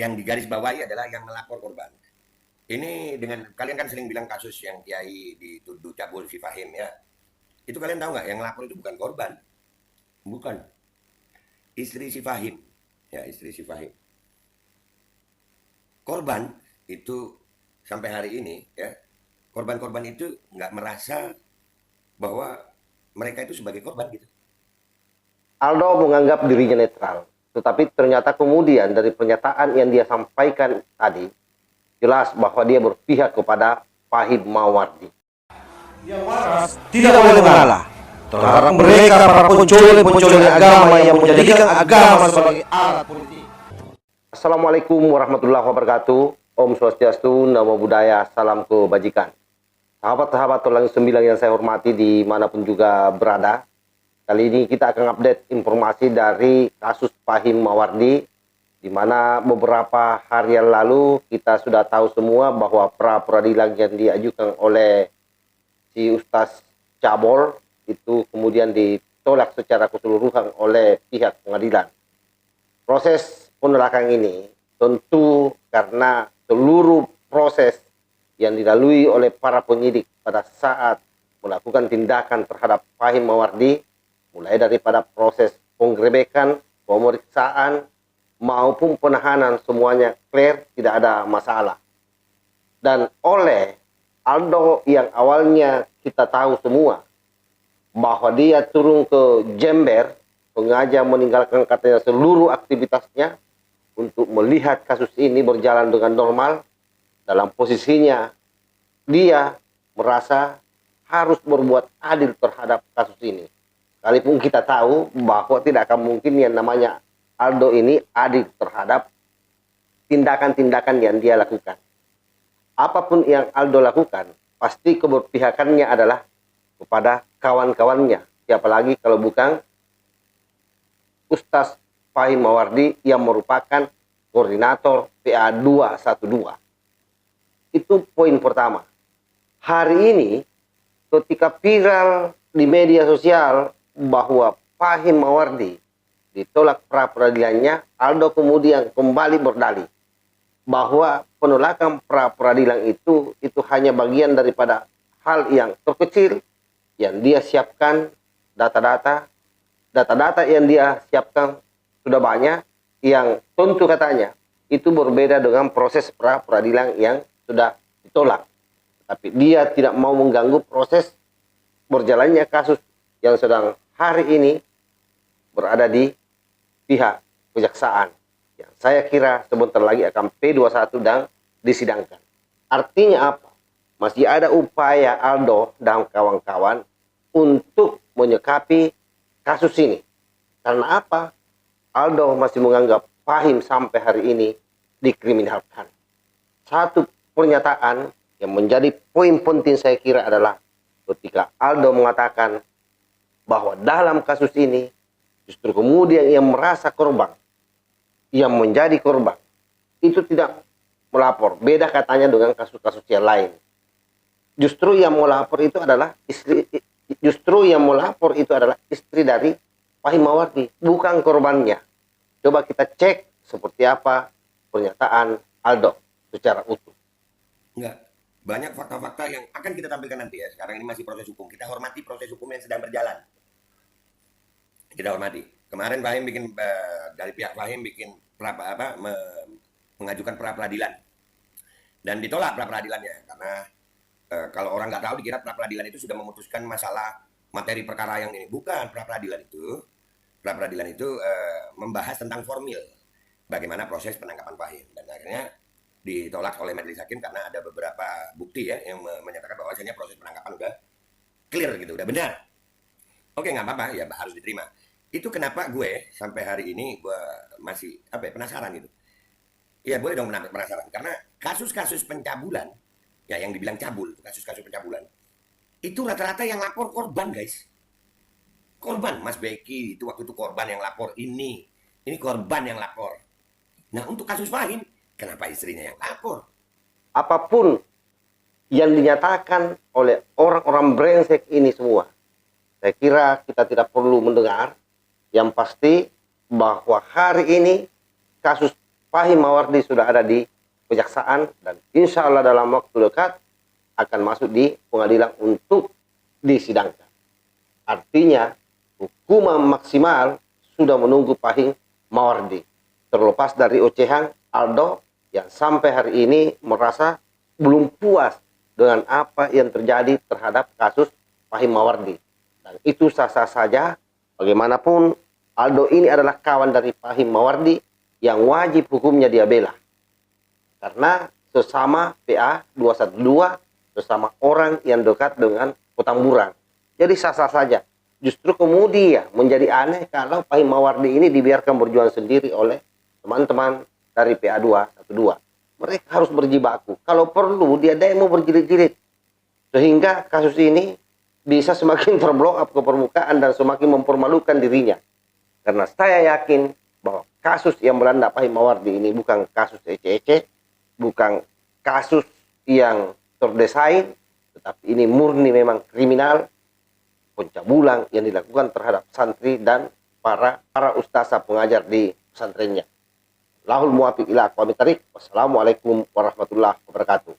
yang digarisbawahi adalah yang melapor korban. Ini dengan kalian kan sering bilang kasus yang Kiai dituduh cabul si Fahim ya. Itu kalian tahu nggak yang melapor itu bukan korban, bukan istri si Fahim, ya istri si Fahim. Korban itu sampai hari ini ya, korban-korban itu nggak merasa bahwa mereka itu sebagai korban gitu. Aldo menganggap dirinya netral, tetapi ternyata kemudian dari pernyataan yang dia sampaikan tadi, jelas bahwa dia berpihak kepada Fahim Mawardi. Yang waras tidak boleh mengalah terhadap mereka para pencoleng-pencoleng agama yang menjadikan agama sebagai alat politik. Assalamualaikum warahmatullahi wabarakatuh. Om Swastiastu, Namo Buddhaya, salam kebajikan. Sahabat-sahabat Tulang Sembilan yang saya hormati dimanapun juga berada. Kali ini kita akan update informasi dari kasus Fahim Mawardi, di mana beberapa hari yang lalu kita sudah tahu semua bahwa pra peradilan yang diajukan oleh si Ustaz Cabul itu kemudian ditolak secara keseluruhan oleh pihak pengadilan. Proses penolakan ini tentu karena seluruh proses yang dilalui oleh para penyidik pada saat melakukan tindakan terhadap Fahim Mawardi, mulai daripada proses penggerebekan, pemeriksaan, maupun penahanan, semuanya clear, tidak ada masalah. Dan oleh Aldo yang awalnya kita tahu semua bahwa dia turun ke Jember, sengaja meninggalkan katanya seluruh aktivitasnya untuk melihat kasus ini berjalan dengan normal. Dalam posisinya dia merasa harus berbuat adil terhadap kasus ini. Sekalipun kita tahu bahwa tidak akan mungkin yang namanya Aldo ini adil terhadap tindakan-tindakan yang dia lakukan. Apapun yang Aldo lakukan, pasti keberpihakannya adalah kepada kawan-kawannya. Siapa lagi kalau bukan Ustaz Fahim Mawardi yang merupakan koordinator PA 212. Itu poin pertama. Hari ini ketika viral di media sosial bahwa Fahim Mawardi ditolak pra peradilannya, Aldo kemudian kembali berdalih bahwa penolakan pra peradilan itu hanya bagian daripada hal yang terkecil yang dia siapkan. Data-data yang dia siapkan sudah banyak, yang tentu katanya itu berbeda dengan proses pra peradilan yang sudah ditolak. Tapi dia tidak mau mengganggu proses berjalannya kasus yang sedang hari ini berada di pihak kejaksaan, yang saya kira sebentar lagi akan P21 dan disidangkan. Artinya apa? Masih ada upaya Aldo dan kawan-kawan untuk menyikapi kasus ini. Karena apa? Aldo masih menganggap Fahim sampai hari ini dikriminalkan. Satu pernyataan yang menjadi poin penting saya kira adalah ketika Aldo mengatakan bahwa dalam kasus ini justru kemudian yang merasa korban, yang menjadi korban, itu tidak melapor. Beda katanya dengan kasus-kasus yang lain. Justru yang melapor itu adalah istri dari Fahim Mawardi, bukan korbannya. Coba kita cek seperti apa pernyataan Aldo secara utuh. Enggak. Banyak fakta-fakta yang akan kita tampilkan nanti ya. Sekarang ini masih proses hukum. Kita hormati proses hukum yang sedang berjalan. Kita hormati. Kemarin Fahim bikin dari pihak Fahim bikin mengajukan pra peradilan dan ditolak pra peradilannya karena kalau orang nggak tahu dikira pra peradilan itu sudah memutuskan masalah materi perkara yang ini. Bukan. Pra peradilan itu membahas tentang formil bagaimana proses penangkapan Fahim, dan akhirnya ditolak oleh majelis hakim karena ada beberapa bukti ya yang menyatakan bahwasanya proses penangkapan udah clear gitu, udah benar. Oke, nggak apa-apa ya, harus diterima. Itu kenapa gue sampai hari ini gue masih penasaran gitu. Ya boleh dong penasaran karena kasus-kasus pencabulan ya, yang dibilang cabul, kasus-kasus pencabulan itu rata-rata yang lapor korban, guys. Korban, Mas Beki itu waktu itu korban yang lapor, ini korban yang lapor. Nah untuk kasus Fahim, kenapa istrinya yang lapor? Apapun yang dinyatakan oleh orang-orang brengsek ini semua, saya kira kita tidak perlu mendengar. Yang pasti bahwa hari ini kasus Fahim Mawardi sudah ada di kejaksaan dan insya Allah dalam waktu dekat akan masuk di pengadilan untuk disidangkan. Artinya hukuman maksimal sudah menunggu Fahim Mawardi. Terlepas dari ocehan Aldo yang sampai hari ini merasa belum puas dengan apa yang terjadi terhadap kasus Fahim Mawardi. Dan itu sah-sah saja. Bagaimanapun Aldo ini adalah kawan dari Fahim Mawardi yang wajib hukumnya dia bela. Karena sesama PA 212, sesama orang yang dekat dengan Petamburan. Jadi sah-sah saja. Justru kemudian menjadi aneh kalau Fahim Mawardi ini dibiarkan berjuang sendiri oleh teman-teman dari PA 212. Mereka harus berjibaku. Kalau perlu dia demo berjilid-jilid. Sehingga kasus ini bisa semakin terblok up ke permukaan dan semakin mempermalukan dirinya. Karena saya yakin bahwa kasus yang melanda Fahim Mawardi ini bukan kasus ece-ece, bukan kasus yang terdesain, tetapi ini murni memang kriminal, pencabulan yang dilakukan terhadap santri dan para ustazah pengajar di pesantrennya. Lahul muwafiq ila aqwamit thariq. Wassalamualaikum warahmatullahi wabarakatuh.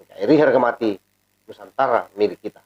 NKRI harga mati, Nusantara milik kita.